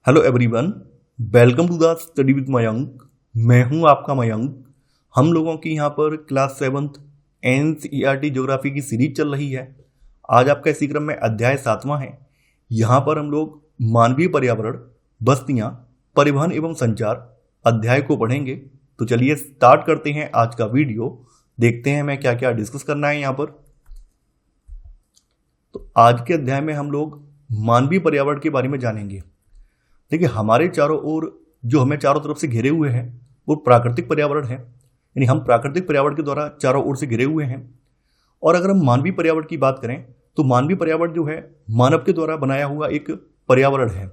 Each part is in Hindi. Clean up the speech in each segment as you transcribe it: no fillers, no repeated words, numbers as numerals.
Hello everyone, welcome to the study with Mayank. मैं हूं आपका मयंक। हम लोगों की यहां पर क्लास 7th एनसीईआरटी ज्योग्राफी की सीरीज चल रही है। आज आपका इसी क्रम में अध्याय 7वां है। यहां पर हम लोग मानवीय पर्यावरण, बस्तियां, परिवहन एवं संचार अध्याय को पढ़ेंगे। तो चलिए स्टार्ट करते हैं आज का वीडियो। देखते हैं मैं क्या क्या डिस्कस करना है यहाँ पर। तो आज के अध्याय में हम लोग मानवीय पर्यावरण के बारे में जानेंगे। देखिए, हमारे चारों ओर जो हमें चारों तरफ से घिरे हुए हैं वो प्राकृतिक पर्यावरण है, यानी हम प्राकृतिक पर्यावरण के द्वारा चारों ओर से घिरे हुए हैं। और अगर हम मानवीय पर्यावरण की बात करें तो मानवीय पर्यावरण जो है मानव के द्वारा बनाया हुआ एक पर्यावरण है।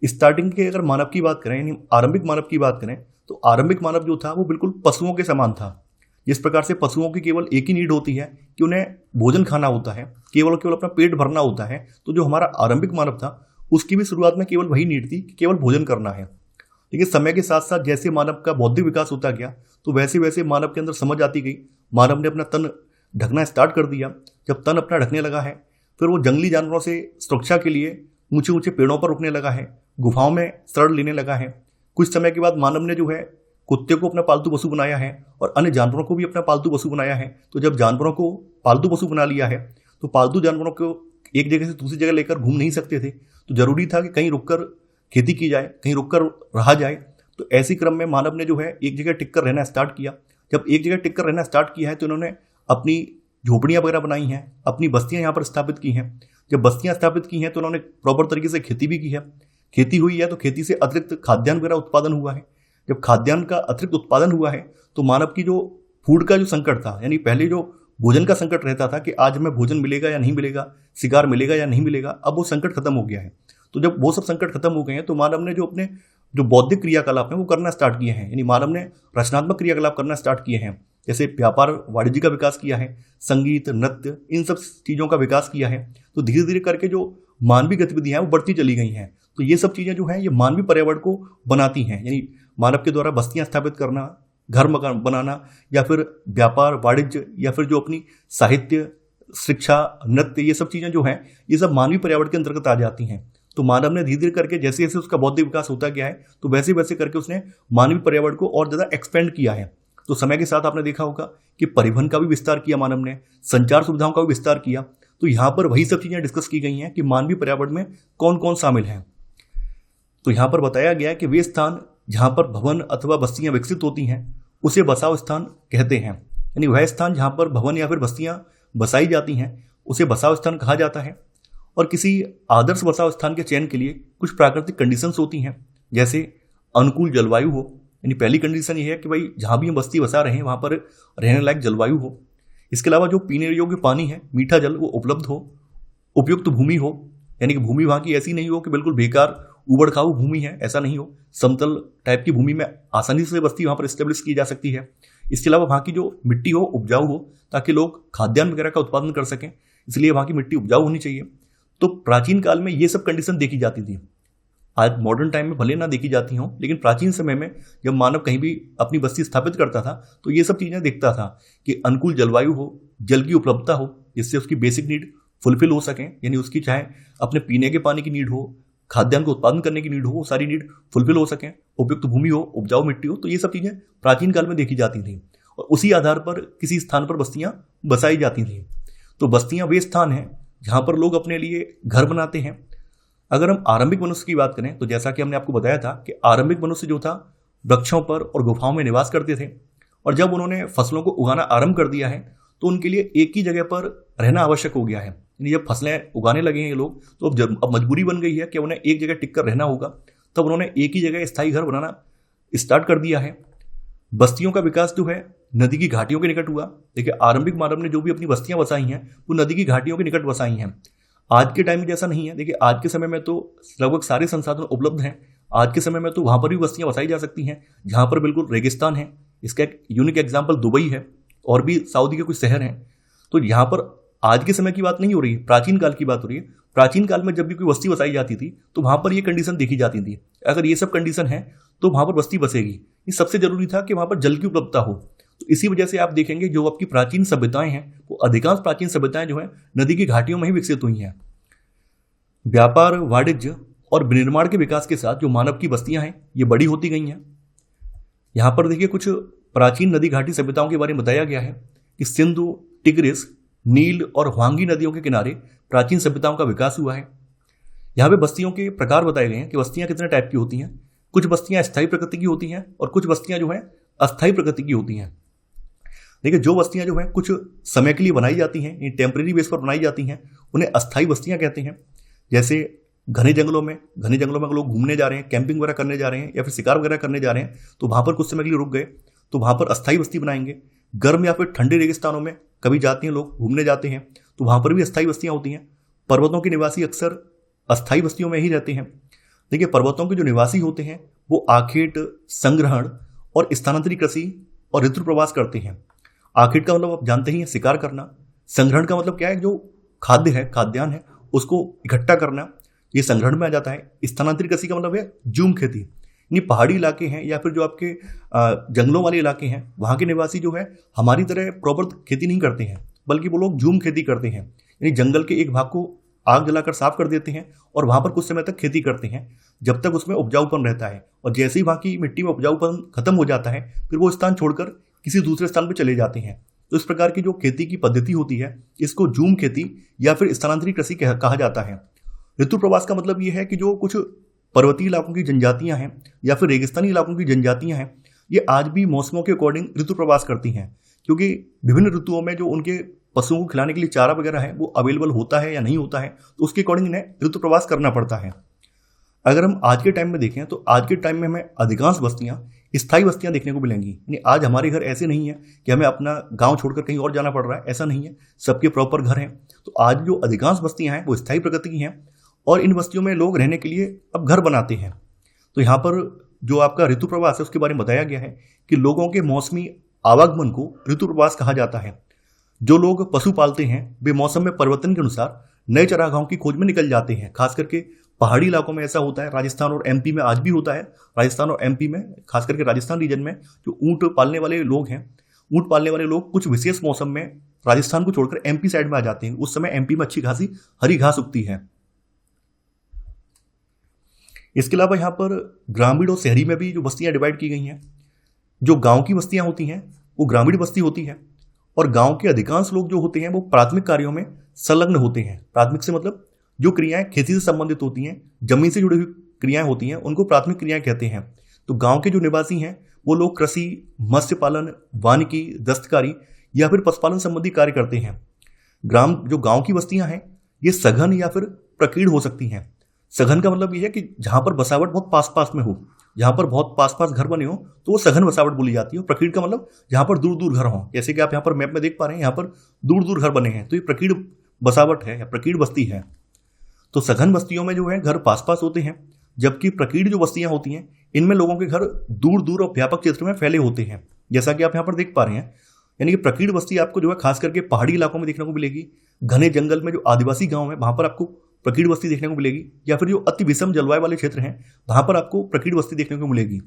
स्टार्टिंग के अगर मानव की बात करें, यानी आरंभिक मानव की बात करें, तो आरंभिक मानव जो था वो बिल्कुल पशुओं के समान था। जिस प्रकार से पशुओं की केवल एक ही नीड होती है कि उन्हें भोजन खाना होता है, केवल केवल अपना पेट भरना होता है, तो जो हमारा आरंभिक मानव था उसकी भी शुरुआत में केवल वही नीड थी कि केवल भोजन करना है। लेकिन समय के साथ साथ जैसे मानव का बौद्धिक विकास होता गया तो वैसे वैसे मानव के अंदर समझ आती गई। मानव ने अपना तन ढकना स्टार्ट कर दिया। जब तन अपना ढकने लगा है फिर वो जंगली जानवरों से सुरक्षा के लिए ऊंचे ऊंचे पेड़ों पर रुकने लगा है, गुफाओं में शरण लेने लगा है। कुछ समय के बाद मानव ने जो है कुत्ते को अपना पालतू पशु बनाया है और अन्य जानवरों को भी अपना पालतू पशु बनाया है। तो जब जानवरों को पालतू पशु बना लिया है तो पालतू जानवरों को एक जगह से दूसरी जगह लेकर घूम नहीं सकते थे, तो जरूरी था कि कहीं रुककर खेती की जाए, कहीं रुककर रहा जाए। तो ऐसी क्रम में मानव ने जो है एक जगह टिक कर रहना स्टार्ट किया। जब एक जगह टिक कर रहना स्टार्ट किया है तो इन्होंने अपनी झोपड़ियां वगैरह बनाई हैं, अपनी बस्तियां यहाँ पर स्थापित की हैं। जब बस्तियां स्थापित की हैं तो उन्होंने प्रॉपर तरीके से खेती भी की है। खेती हुई है तो खेती से अतिरिक्त खाद्यान्न वगैरह उत्पादन हुआ है। जब खाद्यान्न का अतिरिक्त उत्पादन हुआ है तो मानव की जो फूड का जो संकट था, यानी पहले जो भोजन का संकट रहता था कि आज हमें भोजन मिलेगा या नहीं मिलेगा, शिकार मिलेगा या नहीं मिलेगा, अब वो संकट खत्म हो गया है। तो जब वो सब संकट खत्म हो गए हैं तो मानव ने जो अपने जो बौद्धिक क्रियाकलाप हैं वो करना स्टार्ट किए हैं, यानी मानव ने रचनात्मक क्रियाकलाप करना स्टार्ट किए हैं। जैसे व्यापार वाणिज्य का विकास किया है, संगीत, नृत्य, इन सब चीज़ों का विकास किया है। तो धीरे धीरे करके जो मानवीय गतिविधियां हैं वो बढ़ती चली गई हैं। तो ये सब चीज़ें जो हैं ये मानवीय पर्यावरण को बनाती हैं, यानी मानव के द्वारा बस्तियां स्थापित करना, घर मकान बनाना, या फिर व्यापार वाणिज्य, या फिर जो अपनी साहित्य, शिक्षा, नृत्य, ये सब चीज़ें जो हैं ये सब मानवीय पर्यावरण के अंतर्गत आ जाती हैं। तो मानव ने धीरे धीरे करके जैसे जैसे उसका बौद्धिक विकास होता गया है तो वैसे वैसे करके उसने मानवीय पर्यावरण को और ज़्यादा एक्सपेंड किया है। तो समय के साथ आपने देखा होगा कि परिवहन का भी विस्तार किया मानव ने, संचार सुविधाओं का भी विस्तार किया। तो यहाँ पर वही सब चीज़ें डिस्कस की गई हैं कि मानवीय पर्यावरण में कौन कौन शामिल हैं। तो यहाँ पर बताया गया है कि वे स्थान जहाँ पर भवन अथवा बस्तियाँ विकसित होती हैं उसे बसाव स्थान कहते हैं, यानी वह स्थान जहाँ पर भवन या फिर बस्तियाँ बसाई जाती हैं उसे बसाव स्थान कहा जाता है। और किसी आदर्श बसाव स्थान के चयन के लिए कुछ प्राकृतिक कंडीशंस होती हैं, जैसे अनुकूल जलवायु हो, यानी पहली कंडीशन ये है कि भाई जहाँ भी हम बस्ती बसा रहे हैं वहाँ पर रहने लायक जलवायु हो। इसके अलावा जो पीने योग्य पानी है, मीठा जल, वो उपलब्ध हो। उपयुक्त भूमि हो, यानी कि भूमि वहाँ की ऐसी नहीं हो कि बिल्कुल बेकार उबड़ खाऊ भूमि है, ऐसा नहीं हो। समतल टाइप की भूमि में आसानी से बस्ती वहाँ पर स्टेब्लिश की जा सकती है। इसके अलावा वहाँ की जो मिट्टी हो उपजाऊ हो, ताकि लोग खाद्यान्न वगैरह का उत्पादन कर सकें, इसलिए वहाँ की मिट्टी उपजाऊ होनी चाहिए। तो प्राचीन काल में ये सब कंडीशन देखी जाती थी। आज मॉडर्न टाइम में भले ना देखी जाती हों, लेकिन प्राचीन समय में जब मानव कहीं भी अपनी बस्ती स्थापित करता था तो ये सब चीज़ें देखता था कि अनुकूल जलवायु हो, जल की उपलब्धता हो जिससे उसकी बेसिक नीड फुलफिल हो सकें, यानी उसकी चाहे अपने पीने के पानी की नीड हो, खाद्यान्न को उत्पादन करने की नीड हो, वो सारी नीड फुलफिल हो सकें, उपयुक्त भूमि हो, उपजाऊ मिट्टी हो। तो ये सब चीज़ें प्राचीन काल में देखी जाती थी और उसी आधार पर किसी स्थान पर बस्तियां बसाई जाती थी। तो बस्तियां वे स्थान हैं जहाँ पर लोग अपने लिए घर बनाते हैं। अगर हम आरंभिक मनुष्य की बात करें तो जैसा कि हमने आपको बताया था कि आरंभिक मनुष्य जो था वृक्षों पर और गुफाओं में निवास करते थे, और जब उन्होंने फसलों को उगाना आरंभ कर दिया है तो उनके लिए एक ही जगह पर रहना आवश्यक हो गया है। यानी जब फसलें उगाने लगे हैं ये लोग तो अब मजबूरी बन गई है कि उन्हें एक जगह टिक कर रहना होगा, तब उन्होंने एक ही जगह स्थायी घर बनाना स्टार्ट कर दिया है। बस्तियों का विकास जो है नदी की घाटियों के निकट हुआ। देखिए, आरंभिक मानव ने जो भी अपनी बस्तियां बसाई हैं वो नदी की घाटियों के निकट बसाई हैं। आज के टाइम में जैसा नहीं है। देखिए, आज के समय में तो लगभग सारे संसाधन उपलब्ध हैं। आज के समय में तो वहाँ पर भी बस्तियां बसाई जा सकती हैं जहाँ पर बिल्कुल रेगिस्तान है। इसका एक यूनिक एग्जाम्पल दुबई है और भी सऊदी के कुछ शहर हैं। तो यहाँ पर आज के समय की बात नहीं हो रही है, प्राचीन काल की बात हो रही है। प्राचीन काल में जब भी कोई बस्ती बसाई जाती थी तो वहाँ पर ये कंडीशन देखी जाती थी, अगर ये सब कंडीशन है तो वहाँ पर बस्ती बसेगी। ये सबसे जरूरी था कि वहाँ पर जल की उपलब्धता हो। तो इसी वजह से आप देखेंगे जो आपकी प्राचीन सभ्यताएं हैं वो अधिकांश प्राचीन सभ्यताएं जो है नदी की घाटियों में ही विकसित हुई हैं। व्यापार वाणिज्य और विनिर्माण के विकास के साथ जो मानव की बस्तियां हैं ये बड़ी होती गई हैं। यहाँ पर देखिए कुछ प्राचीन नदी घाटी सभ्यताओं के बारे में बताया गया है कि सिंधु, टिग्रिस, नील और ह्वांगी नदियों के किनारे प्राचीन सभ्यताओं का विकास हुआ है। यहाँ पे बस्तियों के प्रकार बताए गए हैं कि बस्तियां कितने टाइप की होती हैं। कुछ बस्तियां स्थायी प्रकृति की होती हैं और कुछ बस्तियां जो हैं अस्थायी प्रकृति की होती हैं। देखिए जो बस्तियां जो हैं कुछ समय के लिए बनाई जाती हैं, इन टेम्परेरी बेस पर बनाई जाती हैं, उन्हें अस्थायी बस्तियां कहते हैं। जैसे घने जंगलों में अगर लोग घूमने जा रहे हैं, कैंपिंग वगैरह करने जा रहे हैं या फिर शिकार वगैरह करने जा रहे हैं तो वहां पर कुछ समय के लिए रुक गए तो वहां पर अस्थायी बस्ती बनाएंगे। गर्म या फिर ठंडे रेगिस्तानों में कभी जाते हैं लोग, घूमने जाते हैं तो वहां पर भी अस्थायी बस्तियां होती हैं। पर्वतों के निवासी अक्सर अस्थायी बस्तियों में ही रहते हैं। देखिए पर्वतों के जो निवासी होते हैं वो आखेट, संग्रहण और स्थानांतरित कृषि और ऋतु प्रवास करते हैं। आखेट का मतलब आप जानते ही हैं, शिकार करना। संग्रहण का मतलब क्या है, जो खाद्य है, खाद्यान्न है, उसको इकट्ठा करना, ये संग्रहण में आ जाता है। स्थानांतरित कृषि का मतलब है जूम खेती, यानी पहाड़ी इलाके हैं या फिर जो आपके जंगलों वाले इलाके हैं वहाँ के निवासी जो है हमारी तरह प्रॉपर खेती नहीं करते हैं, बल्कि वो लोग जूम खेती करते हैं, यानी जंगल के एक भाग को आग जलाकर साफ कर देते हैं और वहाँ पर कुछ समय तक खेती करते हैं जब तक उसमें उपजाऊपन रहता है। और जैसे ही वहाँ की मिट्टी में उपजाऊपन खत्म हो जाता है फिर वो स्थान छोड़कर किसी दूसरे स्थान पर चले जाते हैं। तो इस प्रकार की जो खेती की पद्धति होती है इसको जूम खेती या फिर स्थानांतरित कृषि कहा जाता है। ऋतु प्रवास का मतलब ये है कि जो कुछ पर्वतीय इलाकों की जनजातियां हैं या फिर रेगिस्तानी इलाकों की जनजातियां हैं ये आज भी मौसमों के अकॉर्डिंग ऋतु प्रवास करती हैं, क्योंकि विभिन्न ऋतुओं में जो उनके पशुओं को खिलाने के लिए चारा वगैरह है वो अवेलेबल होता है या नहीं होता है, तो उसके अकॉर्डिंग इन्हें ऋतु प्रवास करना पड़ता है। अगर हम आज के टाइम में देखें तो आज के टाइम में हमें अधिकांश बस्तियां स्थायी बस्तियां देखने को मिलेंगी। यानी आज हमारे घर ऐसे नहीं है कि हमें अपना गांव छोड़कर कहीं और जाना पड़ रहा है, ऐसा नहीं है, सबके प्रॉपर घर हैं। तो आज जो अधिकांश बस्तियां हैं वो स्थायी प्रकृति की हैं और इन बस्तियों में लोग रहने के लिए अब घर बनाते हैं। तो यहाँ पर जो आपका ऋतु प्रवास है उसके बारे में बताया गया है कि लोगों के मौसमी आवागमन को ऋतु प्रवास कहा जाता है। जो लोग पशु पालते हैं वे मौसम में परिवर्तन के अनुसार नए चरागाहों की खोज में निकल जाते हैं। खास करके पहाड़ी इलाकों में ऐसा होता है, राजस्थान और एमपी में आज भी होता है। राजस्थान और एमपी में, खास करके राजस्थान रीजन में जो ऊँट पालने वाले लोग हैं, ऊँट पालने वाले लोग कुछ विशेष मौसम में राजस्थान को छोड़कर एमपी साइड में आ जाते हैं। उस समय एमपी में अच्छी खासी हरी घास उगती है। इसके अलावा यहाँ पर ग्रामीण और शहरी में भी जो बस्तियां डिवाइड की गई हैं। जो गांव की बस्तियां होती हैं वो ग्रामीण बस्ती होती है और गांव के अधिकांश लोग जो होते हैं वो प्राथमिक कार्यों में संलग्न होते हैं। प्राथमिक से मतलब जो क्रियाएं खेती से संबंधित होती हैं, जमीन से जुड़ी हुई क्रियाएं होती हैं, उनको प्राथमिक क्रियाएं कहते हैं। तो गाँव के जो निवासी हैं वो लोग कृषि, मत्स्य पालन, वानिकी, दस्तकारी या फिर पशुपालन संबंधी कार्य करते हैं। जो गाँव की बस्तियां हैं ये सघन या फिर प्रकीर्ण हो सकती हैं। सघन का मतलब ये है कि जहां पर बसावट बहुत पास पास में हो, जहां पर बहुत पास पास घर बने हो तो वो सघन बसावट बोली जाती है। और प्रकीर्ण का मतलब जहां पर दूर दूर घर हों, जैसे कि आप यहाँ पर मैप में देख पा रहे हैं, यहाँ पर दूर दूर घर बने हैं तो ये प्रकीर्ण बसावट है या प्रकीर्ण बस्ती है। तो सघन बस्तियों में जो है घर पास पास होते हैं, जबकि प्रकीर्ण जो बस्तियां होती हैं इनमें लोगों के घर दूर दूर और व्यापक क्षेत्र में फैले होते हैं, जैसा कि आप यहाँ पर देख पा रहे हैं। यानी कि प्रकीर्ण बस्ती आपको जो है खास करके पहाड़ी इलाकों में देखने को मिलेगी। घने जंगल में जो आदिवासी गाँव है वहां पर आपको प्रकीर्ण बस्ती देखने को मिलेगी, या फिर जो अति विषम जलवायु वाले क्षेत्र हैं वहां पर आपको प्रकीर्ण बस्ती देखने को मिलेगी।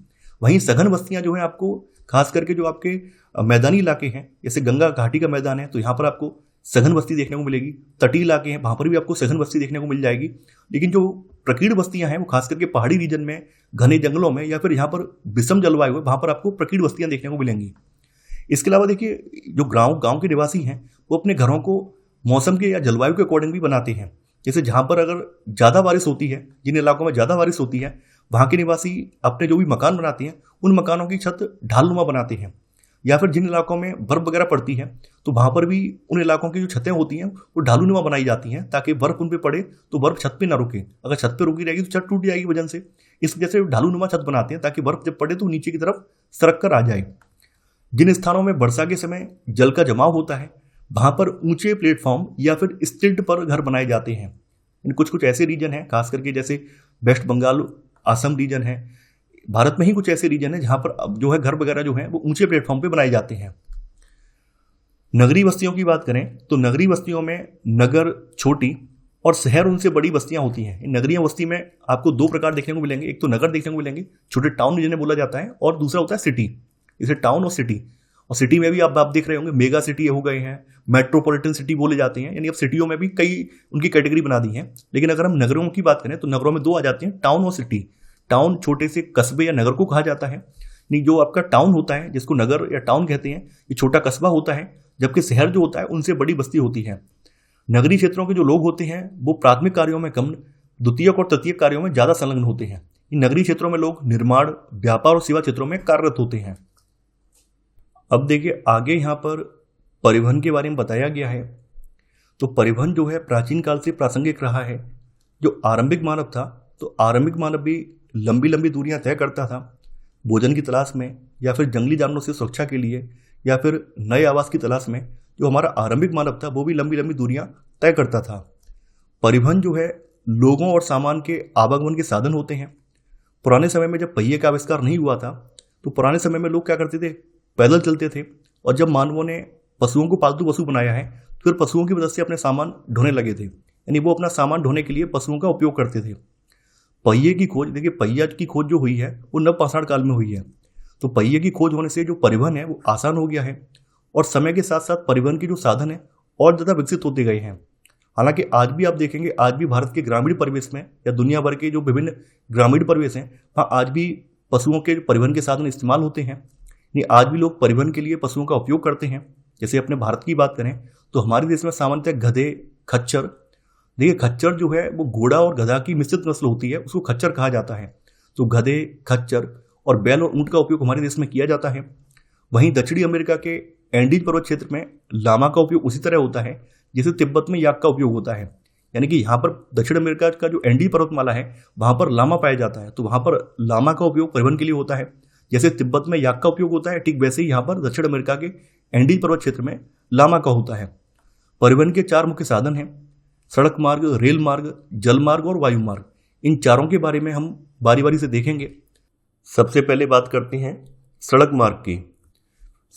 वहीं सघन बस्तियां जो है आपको खास करके जो आपके मैदानी इलाके हैं, जैसे गंगा घाटी का मैदान है तो यहाँ पर आपको सघन बस्ती देखने को मिलेगी। तटीय इलाके हैं वहां पर भी आपको सघन बस्ती देखने को मिल जाएगी। लेकिन जो प्रकीर्ण बस्तियां हैं वो खास करके पहाड़ी रीजन में, घने जंगलों में या फिर यहाँ पर विषम जलवायु है वहां पर आपको प्रकीर्ण बस्तियां देखने को मिलेंगी। इसके अलावा देखिए जो गाँव के निवासी हैं वो अपने घरों को मौसम के या जलवायु के अकॉर्डिंग भी बनाते हैं। जैसे जहाँ पर अगर ज़्यादा बारिश होती है, जिन इलाकों में ज़्यादा बारिश होती है वहाँ के निवासी अपने जो भी मकान बनाते हैं उन मकानों की छत ढालनुमा बनाते हैं। या फिर जिन इलाकों में बर्फ वगैरह पड़ती है तो वहाँ पर भी उन इलाकों की जो छतें होती हैं वो ढालूनुमा बनाई जाती हैं, ताकि बर्फ उन पर पड़े तो बर्फ छत पे ना रुके। अगर छत पे रुकी रहेगी तो छत टूट जाएगी वजन से। इस वजह से ढालूनुमा छत बनाते हैं ताकि बर्फ जब पड़े तो नीचे की तरफ सरक कर आ जाए। जिन स्थानों में वर्षा के समय जल का जमाव होता है वहाँ पर ऊंचे प्लेटफॉर्म या फिर स्टिल्ट पर घर बनाए जाते हैं। कुछ ऐसे रीजन हैं, खास करके जैसे वेस्ट बंगाल, असम रीजन है, भारत में ही कुछ ऐसे रीजन है जहां पर जो है घर वगैरह जो है वो ऊंचे प्लेटफॉर्म पे बनाए जाते हैं। नगरीय बस्तियों की बात करें तो नगरीय बस्तियों में नगर छोटी और शहर उनसे बड़ी बस्तियां होती हैं। इन नगरीय बस्ती में आपको दो प्रकार देखने को मिलेंगे। एक तो नगर देखने को मिलेंगे, छोटे टाउन जिन्हें बोला जाता है, और दूसरा होता है सिटी, जैसे टाउन और सिटी। और सिटी में भी आप देख रहे होंगे मेगा सिटी हो गए हैं, मेट्रोपॉलिटन सिटी बोले जाते हैं, यानी अब सिटियों में भी कई उनकी कैटेगरी बना दी है। लेकिन अगर हम नगरों की बात करें तो नगरों में दो आ जाते हैं, टाउन और सिटी। टाउन छोटे से कस्बे या नगर को कहा जाता है, नहीं जो आपका टाउन होता है जिसको नगर या टाउन कहते हैं, ये छोटा कस्बा होता है, जबकि शहर जो होता है उनसे बड़ी बस्ती होती है। नगरीय क्षेत्रों के जो लोग होते हैं वो प्राथमिक कार्यों में कम, द्वितीयक और तृतीयक कार्यों में ज्यादा संलग्न होते हैं। इन नगरीय क्षेत्रों में लोग निर्माण, व्यापार और सेवा क्षेत्रों में कार्यरत होते हैं। अब देखिए आगे यहाँ पर परिवहन के बारे में बताया गया है। तो परिवहन जो है प्राचीन काल से प्रासंगिक रहा है। जो आरंभिक मानव था, तो आरंभिक मानव भी लंबी लंबी दूरियां तय करता था, भोजन की तलाश में या फिर जंगली जानवरों से सुरक्षा के लिए या फिर नए आवास की तलाश में। जो हमारा आरंभिक मानव था वो भी लंबी लंबी दूरियां तय करता था। परिवहन जो है लोगों और सामान के आवागमन के साधन होते हैं। पुराने समय में जब पहिए का आविष्कार नहीं हुआ था तो पुराने समय में लोग क्या करते थे, पैदल चलते थे। और जब मानवों ने पशुओं को पालतू पशु बनाया है तो फिर पशुओं की मदद से अपने सामान ढोने लगे थे, यानी वो अपना सामान ढोने के लिए पशुओं का उपयोग करते थे। पहिए की खोज, देखिए पहिया की खोज जो हुई है वो नवपाषाण काल में हुई है। तो पहिए की खोज होने से जो परिवहन है वो आसान हो गया है और समय के साथ साथ परिवहन के जो साधन है और ज़्यादा विकसित होते गए हैं। हालांकि आज भी आप देखेंगे, आज भी भारत के ग्रामीण परिवेश में या दुनिया भर के जो विभिन्न ग्रामीण परिवेश हैं वहाँ आज भी पशुओं के परिवहन के साधन इस्तेमाल होते हैं। यानी आज भी लोग परिवहन के लिए पशुओं का उपयोग करते हैं। जैसे अपने भारत की बात करें तो हमारे देश में सामान्यतः गधे, खच्चर, देखिए खच्चर जो है वो घोड़ा और गधा की मिश्रित नस्ल होती है, उसको खच्चर कहा जाता है। तो गधे, खच्चर और बैल और ऊंट का उपयोग हमारे देश में किया जाता है। वहीं दक्षिणी अमेरिका के एंडीज पर्वत क्षेत्र में लामा का उपयोग उसी तरह होता है जैसे तिब्बत में याक का उपयोग होता है। यानी कि यहाँ पर दक्षिण अमेरिका का जो एंडी पर्वतमाला है वहाँ पर लामा पाया जाता है, तो वहाँ पर लामा का उपयोग परिवहन के लिए होता है। जैसे तिब्बत में याक का उपयोग होता है, ठीक वैसे ही यहाँ पर दक्षिण अमेरिका के एंडीज पर्वत क्षेत्र में लामा का होता है। परिवहन के चार मुख्य साधन हैं, सड़क मार्ग, रेल मार्ग, जल मार्ग और वायु मार्ग। इन चारों के बारे में हम बारी बारी से देखेंगे। सबसे पहले बात करते हैं सड़क मार्ग की।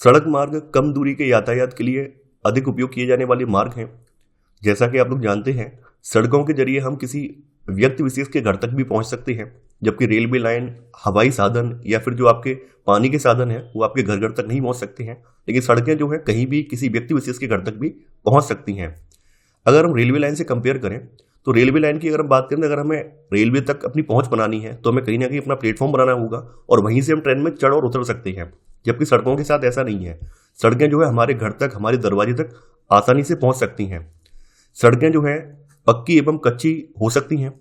सड़क मार्ग कम दूरी के यातायात के लिए अधिक उपयोग किए जाने वाले मार्ग हैं। जैसा कि आप लोग जानते हैं, सड़कों के जरिए हम किसी व्यक्ति विशेष के घर तक भी पहुंच सकते हैं, जबकि रेलवे लाइन, हवाई साधन या फिर जो आपके पानी के साधन हैं वो आपके घर घर तक नहीं पहुंच सकते हैं। लेकिन सड़कें जो है कहीं भी किसी व्यक्ति विशेष के घर तक भी पहुंच सकती हैं। अगर हम रेलवे लाइन से कंपेयर करें तो रेलवे लाइन की अगर हम बात करें, अगर हमें रेलवे तक अपनी पहुंच बनानी है तो हमें कहीं ना कहीं अपना प्लेटफॉर्म बनाना होगा और वहीं से हम ट्रेन में चढ़ और उतर सकते हैं। जबकि सड़कों के साथ ऐसा नहीं है। सड़कें जो है हमारे घर तक, हमारे दरवाजे तक आसानी से पहुंच सकती हैं। सड़कें जो है पक्की एवं कच्ची हो सकती हैं।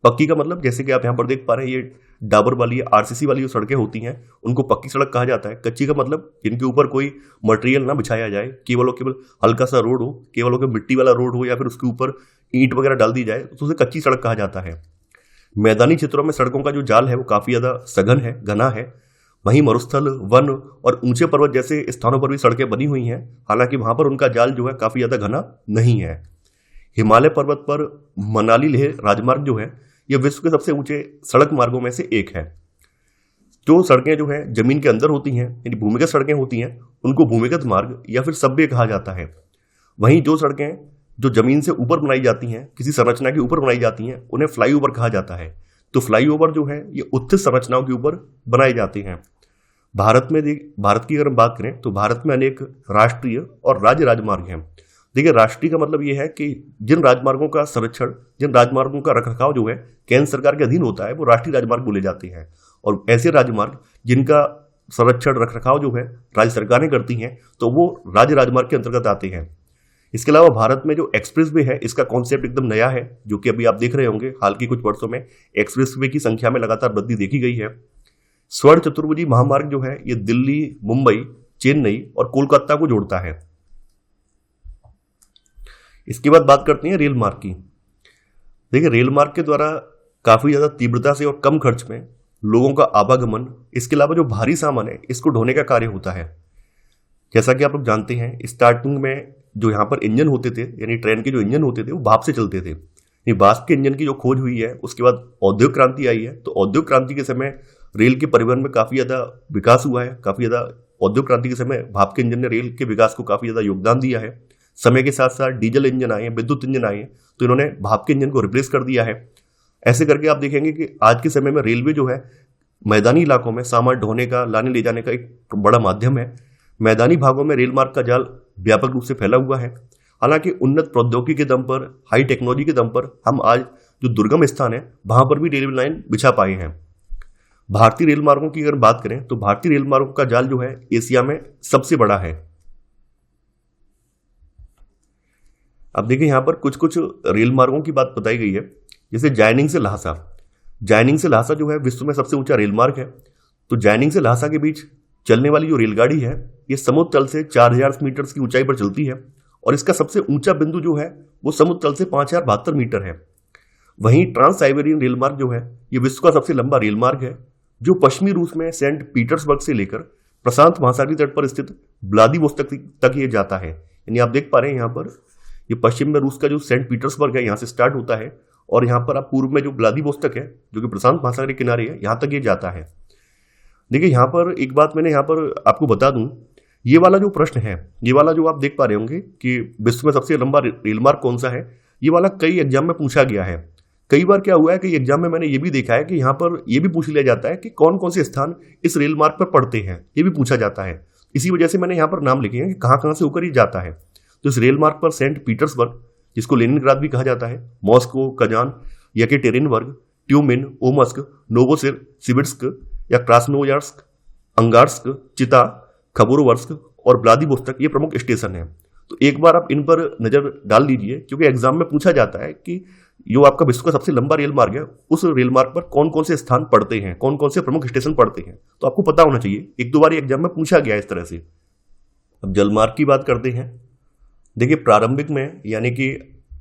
पक्की का मतलब जैसे कि आप यहाँ पर देख पा रहे हैं, ये डाबर वाली, आरसीसी वाली जो सड़कें होती हैं उनको पक्की सड़क कहा जाता है। कच्ची का मतलब जिनके ऊपर कोई मटेरियल ना बिछाया जाए, केवल और केवल हल्का सा रोड हो, केवल और केवल मिट्टी वाला रोड हो या फिर उसके ऊपर ईंट वगैरह डाल दी जाए तो उसे कच्ची सड़क कहा जाता है। मैदानी क्षेत्रों में सड़कों का जो जाल है वो काफ़ी ज़्यादा सघन है, घना है। वहीं मरुस्थल, वन और ऊंचे पर्वत जैसे स्थानों पर भी सड़कें बनी हुई हैं, हालांकि वहां पर उनका जाल जो है काफ़ी ज़्यादा घना नहीं है। हिमालय पर्वत पर मनाली लेह राजमार्ग जो है यह विश्व के सबसे ऊंचे सड़क मार्गों में से एक है। जो सड़कें जो है जमीन के अंदर होती हैं, यानी भूमिगत सड़कें होती हैं, उनको भूमिगत मार्ग या फिर सबवे कहा जाता है। वहीं जो सड़कें जो जमीन से ऊपर बनाई जाती हैं, किसी संरचना के ऊपर बनाई जाती हैं, उन्हें फ्लाईओवर कहा जाता है। तो फ्लाईओवर जो है ये उत्थित संरचनाओं के ऊपर बनाए जाते हैं। भारत की अगर हम बात करें तो भारत में अनेक राष्ट्रीय और राज्य राजमार्ग हैं। देखिए राष्ट्रीय का मतलब ये है कि जिन राजमार्गों का संरक्षण, जिन राजमार्गों का रखरखाव जो है केंद्र सरकार के अधीन होता है वो राष्ट्रीय राजमार्ग बोले जाते हैं। और ऐसे राजमार्ग जिनका संरक्षण, रखरखाव जो है राज्य सरकारें करती हैं तो वो राज्य राजमार्ग के अंतर्गत आते हैं। इसके अलावा भारत में जो एक्सप्रेस वे है इसका कॉन्सेप्ट एकदम नया है, जो कि अभी आप देख रहे होंगे हाल के कुछ वर्षों में एक्सप्रेस वे की संख्या में लगातार वृद्धि देखी गई है। स्वर्ण चतुर्भुजी महामार्ग जो है ये दिल्ली, मुंबई, चेन्नई और कोलकाता को जोड़ता है। इसके बाद बात करते हैं रेल मार्ग की। देखिए रेल मार्ग के द्वारा काफी ज्यादा तीव्रता से और कम खर्च में लोगों का आवागमन, इसके अलावा जो भारी सामान है इसको ढोने का कार्य होता है। जैसा कि आप लोग जानते हैं, स्टार्टिंग में जो यहाँ पर इंजन होते थे, यानी ट्रेन के जो इंजन होते थे वो भाप से चलते थे। ये वाष्प के इंजन की जो खोज हुई है उसके बाद औद्योगिक क्रांति आई है। तो औद्योगिक क्रांति के समय रेल के परिवहन में काफी ज्यादा विकास हुआ है। काफी ज्यादा औद्योगिक क्रांति के समय भाप के इंजन ने रेल के विकास को काफी ज्यादा योगदान दिया है। समय के साथ साथ डीजल इंजन आए, विद्युत इंजन आए, तो इन्होंने भाप के इंजन को रिप्लेस कर दिया है। ऐसे करके आप देखेंगे कि आज के समय में रेलवे जो है मैदानी इलाकों में सामान ढोने का, लाने ले जाने का एक बड़ा माध्यम है। मैदानी भागों में रेल मार्ग का जाल व्यापक रूप से फैला हुआ है। हालांकि उन्नत प्रौद्योगिकी के दम पर, हाई टेक्नोलॉजी के दम पर हम आज जो दुर्गम स्थान है वहां पर भी रेलवे लाइन बिछा पाए हैं। भारतीय रेल मार्गों की अगर बात करें तो भारतीय रेल मार्गों का जाल जो है एशिया में सबसे बड़ा है। अब देखिए यहां पर कुछ कुछ रेल मार्गों की बात बताई गई है, जैसे जायनिंग से लहासा। जायनिंग से लहासा जो है विश्व में सबसे ऊंचा रेल मार्ग है। तो जायनिंग से लहासा के बीच चलने वाली जो रेलगाड़ी है ये समुद्र तल से 4000 मीटर की ऊंचाई पर चलती है और इसका सबसे ऊंचा बिंदु जो है वो समुद्र तल से 5072 मीटर है। वहीं ट्रांस साइबेरियन रेल मार्ग जो है ये विश्व का सबसे लंबा रेल मार्ग है, जो पश्चिमी रूस में सेंट पीटर्सबर्ग से लेकर प्रशांत महासागरीय तट पर स्थित व्लादिवोस्तोक तक ये जाता है। यानी आप देख पा रहे हैं यहाँ पर ये पश्चिम में रूस का जो सेंट पीटर्सबर्ग है यहाँ से स्टार्ट होता है और यहाँ पर आप पूर्व में जो व्लादिवोस्तोक है जो कि प्रशांत महासागर के किनारे है यहाँ तक ये जाता है। देखिए यहाँ पर एक बात मैंने यहाँ पर आपको बता दूं, ये वाला जो प्रश्न है, ये वाला जो आप देख पा रहे होंगे कि विश्व में सबसे लंबा रेल मार्ग कौन सा है, ये वाला कई एग्जाम में पूछा गया है। कई बार क्या हुआ है कि एग्जाम में मैंने ये भी देखा है कि यहाँ पर ये भी पूछ लिया जाता है कि कौन कौन से स्थान इस रेल मार्ग पर पड़ते हैं, ये भी पूछा जाता है। इसी वजह से मैंने यहाँ पर नाम लिखे हैं कि कहाँ कहाँ से होकर ये जाता है। तो इस रेल मार्ग पर सेंट पीटर्सबर्ग, जिसको लेनिनग्राद भी कहा जाता है, मॉस्को, कजान, येकेटेरिनबर्ग, ट्यूमिन, ओमस्क, नोवोसिबिर्स्क या क्रास्नोयार्स्क, अंगार्स्क, चिता, खबरोवर्स्क और व्लादिवोस्तोक ये प्रमुख स्टेशन हैं। तो एक बार आप इन पर नजर डाल लीजिए, क्योंकि एग्जाम में पूछा जाता है कि जो आपका विश्व का सबसे लंबा रेल मार्ग है उस रेल मार्ग पर कौन कौन से स्थान पड़ते हैं, कौन कौन से प्रमुख स्टेशन पड़ते हैं, तो आपको पता होना चाहिए। एक दो बार एग्जाम में पूछा गया इस तरह से। अब जलमार्ग की बात करते हैं। देखिए प्रारंभिक में यानी कि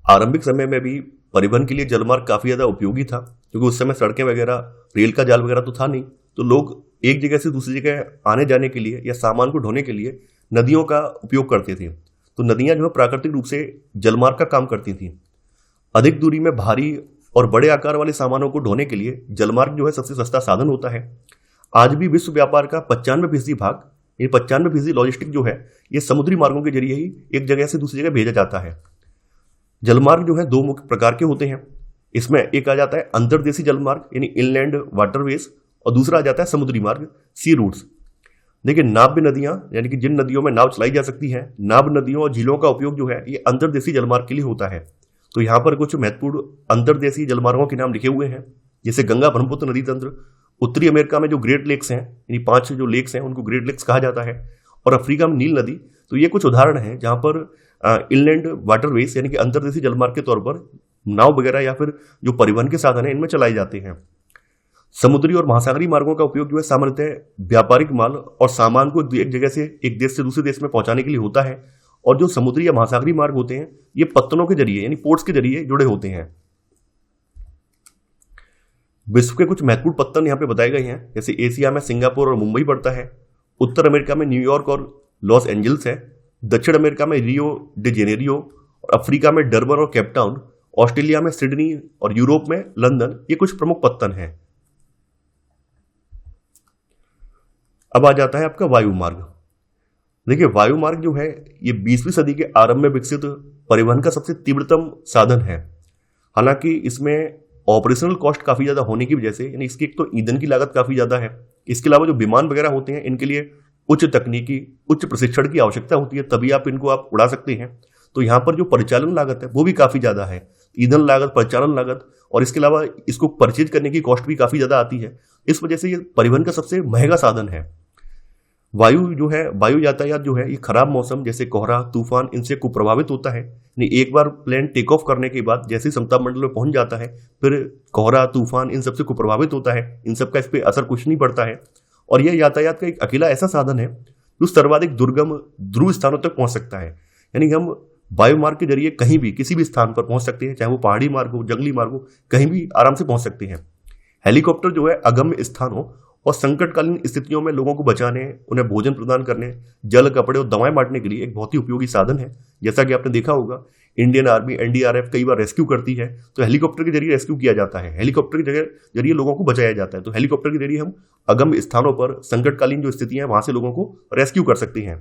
आरंभिक समय में भी परिवहन के लिए जलमार्ग काफी ज्यादा उपयोगी था, क्योंकि उस समय सड़कें वगैरह, रेल का जाल वगैरह तो था नहीं। तो लोग एक जगह से दूसरी जगह आने जाने के लिए या सामान को ढोने के लिए नदियों का उपयोग करते थे। तो नदियां जो है प्राकृतिक रूप से जलमार्ग का काम करती थी। अधिक दूरी में भारी और बड़े आकार वाले सामानों को ढोने के लिए जलमार्ग जो है सबसे सस्ता साधन होता है। आज भी विश्व व्यापार का 95% भाग, ये 95% लॉजिस्टिक जो है ये समुद्री मार्गों के जरिए ही एक जगह से दूसरी जगह भेजा जाता है। जलमार्ग जो है दो मुख्य प्रकार के होते हैं। इसमें एक आ जाता है अंतर्देशीय जलमार्ग यानी इनलैंड वाटरवेज, और दूसरा आ जाता है समुद्री मार्ग, सी रूट्स। देखिए नाव्य नदियां यानी कि जिन नदियों में नाव चलाई जा सकती है, नाव नदियों और झीलों का उपयोग जो है ये अंतर्देशीय जलमार्ग के लिए होता है। तो यहाँ पर कुछ महत्वपूर्ण अंतर्देशीय जलमार्गों के नाम लिखे हुए हैं, जैसे गंगा ब्रह्मपुत्र नदी तंत्र। उत्तरी अमेरिका में जो ग्रेट लेक्स हैं, यानी 5 जो लेक्स हैं उनको ग्रेट लेक्स कहा जाता है, और अफ्रीका में नील नदी। तो ये कुछ उदाहरण हैं जहां पर इनलैंड वाटरवेज यानी कि अंतर्देशीय जलमार्ग के तौर पर नाव वगैरह या फिर जो परिवहन के साधन है इनमें चलाए जाते हैं। समुद्री और महासागरीय मार्गों का उपयोग जो है सामान्यतः व्यापारिक माल और सामान को एक जगह से एक देश से दूसरे देश में पहुंचाने के लिए होता है। और जो समुद्री या महासागरीय मार्ग होते हैं ये पत्तनों के जरिए यानी पोर्ट्स के जरिए जुड़े होते हैं। विश्व के कुछ महत्वपूर्ण पत्तन यहाँ पे बताए गए हैं, जैसे एशिया में सिंगापुर और मुंबई पड़ता है, उत्तर अमेरिका में न्यूयॉर्क और लॉस एंजल्स है, दक्षिण अमेरिका में रियो डे जेनेरियो, और अफ्रीका में डरबन और केपटाउन, ऑस्ट्रेलिया में सिडनी और यूरोप में लंदन, ये कुछ प्रमुख पत्तन हैं। अब आ जाता है आपका वायु मार्ग। देखिए वायु मार्ग जो है ये 20वीं सदी के आरंभ में विकसित परिवहन का सबसे तीव्रतम साधन है। हालांकि इसमें ऑपरेशनल कॉस्ट काफी ज्यादा होने की वजह से, यानी इसकी एक तो ईंधन की लागत काफी ज्यादा है, इसके अलावा जो विमान वगैरह होते हैं इनके लिए उच्च तकनीकी, उच्च प्रशिक्षण की आवश्यकता होती है, तभी आप इनको आप उड़ा सकते हैं। तो यहाँ पर जो परिचालन लागत है वो भी काफी ज्यादा है, ईंधन लागत, परिचालन लागत, और इसके अलावा इसको परचेज करने की कॉस्ट भी काफी ज्यादा आती है। इस वजह से ये परिवहन का सबसे महंगा साधन है। वायु जो है, वायु यातायात जो है ये खराब मौसम जैसे कोहरा, तूफान, इनसे कुप्रभावित होता है। नहीं, एक बार प्लेन टेक ऑफ करने के बाद जैसे समताप मंडल में पहुंच जाता है फिर कोहरा, तूफान इन सबसे कुप्रभावित होता है, इन सब का इस पर असर कुछ नहीं पड़ता है। और यह यातायात का एक अकेला ऐसा साधन है जो सर्वाधिक दुर्गम ध्रुव स्थानों तक पहुंच सकता है। यानी हम वायु मार्ग के जरिए कहीं भी किसी भी स्थान पर पहुंच सकते हैं, चाहे वो पहाड़ी मार्ग हो, जंगली मार्ग हो, कहीं भी आराम से पहुंच सकते हैं। हेलीकॉप्टर जो है अगम्य स्थान हो और संकटकालीन स्थितियों में लोगों को बचाने, उन्हें भोजन प्रदान करने, जल, कपड़े और दवाएं बांटने के लिए एक बहुत ही उपयोगी साधन है। जैसा कि आपने देखा होगा इंडियन आर्मी, एनडीआरएफ कई बार रेस्क्यू करती है तो हेलीकॉप्टर के जरिए रेस्क्यू किया जाता है, हेलीकॉप्टर के जरिए लोगों को बचाया जाता है। तो हेलीकॉप्टर के जरिए हम अगम्य स्थानों पर संकटकालीन जो स्थितियां हैं वहां से लोगों को रेस्क्यू कर सकते हैं।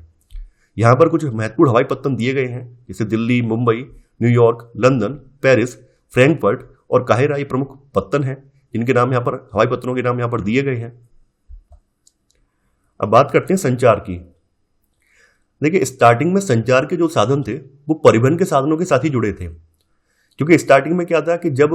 यहाँ पर कुछ महत्वपूर्ण हवाई पत्तन दिए गए हैं, जैसे Delhi, Mumbai, New York, London, Paris, Frankfurt और काहिरा, ये प्रमुख पत्तन हैं जिनके नाम यहाँ पर, हवाई पत्तनों के नाम यहाँ पर दिए गए हैं। अब बात करते हैं संचार की। देखिए, स्टार्टिंग में संचार के जो साधन थे वो परिवहन के साधनों के साथ ही जुड़े थे। क्योंकि स्टार्टिंग में क्या था कि जब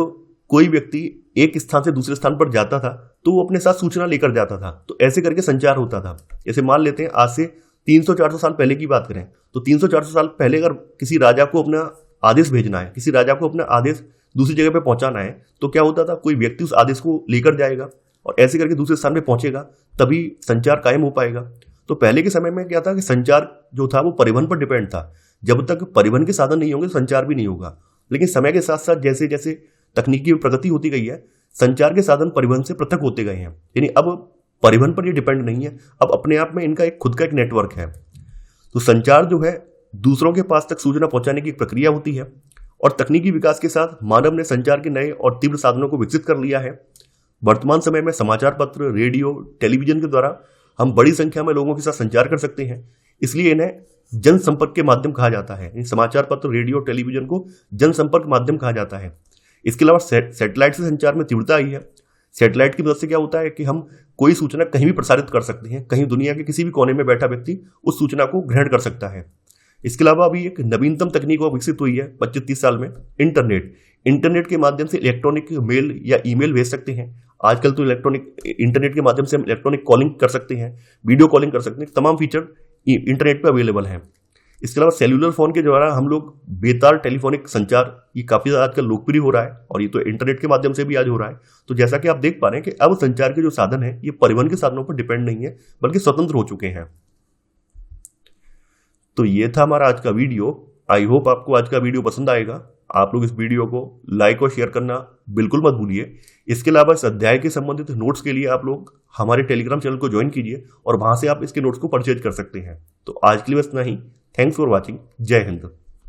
कोई व्यक्ति एक स्थान से दूसरे स्थान पर जाता था तो वो अपने साथ सूचना लेकर जाता था, तो ऐसे करके संचार होता था। जैसे मान लेते हैं आज से 300-400 साल पहले की बात करें तो 300-400 साल पहले अगर किसी राजा को अपना आदेश भेजना है, किसी राजा को अपना आदेश दूसरी जगह पे पहुंचाना है, तो क्या होता था, कोई व्यक्ति उस आदेश को लेकर जाएगा और ऐसे करके दूसरे स्थान पे पहुंचेगा, तभी संचार कायम हो पाएगा। तो पहले के समय में क्या था कि संचार जो था वो परिवहन पर डिपेंड था। जब तक परिवहन के साधन नहीं होंगे संचार भी नहीं होगा। लेकिन समय के साथ साथ जैसे जैसे तकनीकी प्रगति होती गई है, संचार के साधन परिवहन से पृथक होते गए हैं। यानी अब परिवहन पर ये डिपेंड नहीं है, अब अपने आप में इनका एक खुद का एक नेटवर्क है। तो संचार जो है दूसरों के पास तक सूचना पहुंचाने की एक प्रक्रिया होती है और तकनीकी विकास के साथ मानव ने संचार के नए और तीव्र साधनों को विकसित कर लिया है। वर्तमान समय में समाचार पत्र, रेडियो, टेलीविजन के द्वारा हम बड़ी संख्या में लोगों के साथ संचार कर सकते हैं, इसलिए इन्हें जनसंपर्क के माध्यम कहा जाता है। इन समाचार पत्र, रेडियो, टेलीविजन को जनसंपर्क माध्यम कहा जाता है। इसके अलावा सैटेलाइट से संचार में तीव्रता आई है। सैटेलाइट की मदद से क्या होता है कि हम कोई सूचना कहीं भी प्रसारित कर सकते हैं, कहीं दुनिया के किसी भी कोने में बैठा व्यक्ति उस सूचना को ग्रहण कर सकता है। इसके अलावा अभी एक नवीनतम तकनीक और विकसित हुई है 25-30 साल में, इंटरनेट के माध्यम से इलेक्ट्रॉनिक मेल या ईमेल भेज सकते हैं। आजकल तो इंटरनेट के माध्यम से हम इलेक्ट्रॉनिक कॉलिंग कर सकते हैं, वीडियो कॉलिंग कर सकते हैं, तमाम फीचर इंटरनेट पर अवेलेबल हैं। इसके अलावा सेल्यूलर फोन के द्वारा हम लोग बेतार टेलीफोनिक संचार, ये काफ़ी ज़्यादा आजकल लोकप्रिय हो रहा है और ये तो इंटरनेट के माध्यम से भी आज हो रहा है। तो जैसा कि आप देख पा रहे हैं कि अब संचार के जो साधन है ये परिवहन के साधनों पर डिपेंड नहीं है, बल्कि स्वतंत्र हो चुके हैं। तो ये था हमारा आज का वीडियो। आई होप आपको आज का वीडियो पसंद आएगा। आप लोग इस वीडियो को लाइक और शेयर करना बिल्कुल मत भूलिए। इसके अलावा इस अध्याय के संबंधित नोट्स के लिए आप लोग हमारे टेलीग्राम चैनल को ज्वाइन कीजिए और वहां से आप इसके नोट्स को परचेज कर सकते हैं। तो आज के लिए बस इतना ही। Thanks for watching. जय हिंद।